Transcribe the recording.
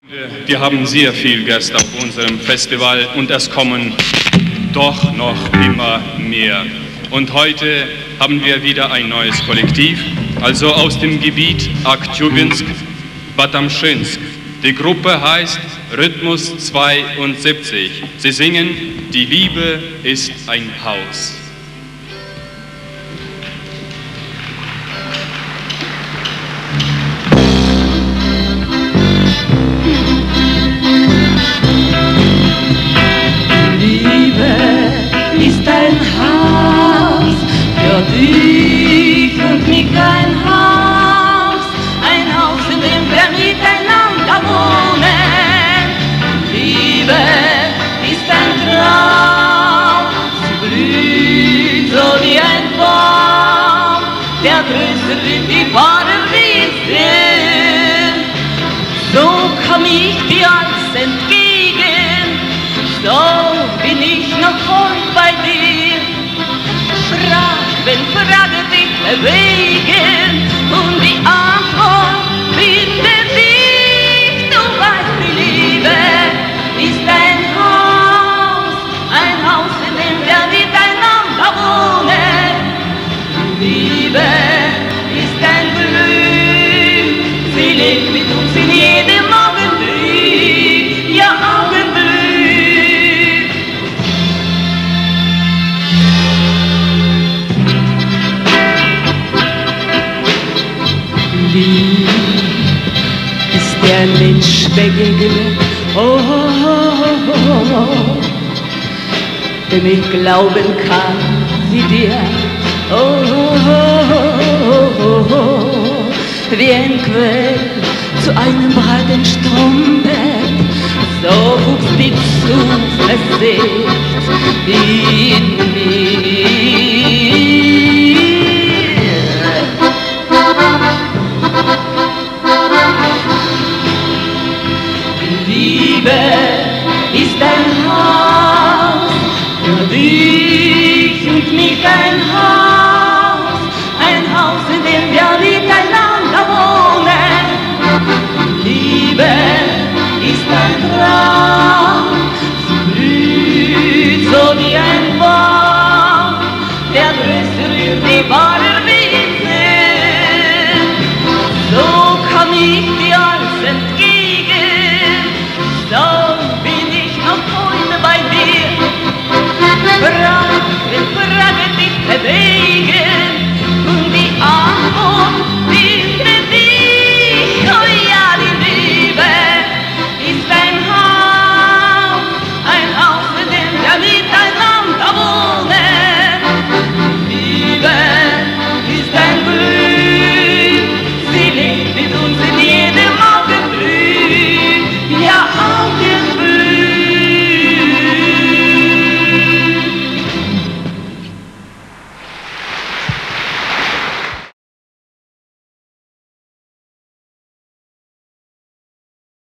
Wir haben sehr viel Gäste auf unserem Festival und es kommen doch noch immer mehr. Und heute haben wir wieder ein neues Kollektiv, also aus dem Gebiet Aktjubinsk, Batamschinsk. Die Gruppe heißt Rhythmus 72. Sie singen "Die Liebe ist ein Haus". Dich und mich ein Haus, in dem wir miteinander wohnen. Liebe ist ein Traum, sie blüht so wie ein Baum, der größer wird, die wahre Wiesen. So komm ich dir alles entgegen, so bin ich noch heute bei dir. Wenn Fragen dich bewegen und die Antwort findet dich, du weißt, die Liebe ist ein Haus, in dem wir miteinander wohnen. Die Liebe ist ein Glück, sie lebt mit uns in jedem Augenblick, ja Augenblick. Ist der Mensch begegnet, dem ich glauben kann wie dir, wie ein Quell zu einem breiten Strombett, so wuchs die Zuversicht in mir. Liebe ist ein Haus, für dich und mich ein Haus, in dem wir miteinander wohnen. Liebe ist ein Traum, sie blüht so wie ein Baum, der größer wird, die wahre Wiesen. So komm ich dir alles entgegen, so bin ich noch heute bei dir. Wenn Fragen dich bewegen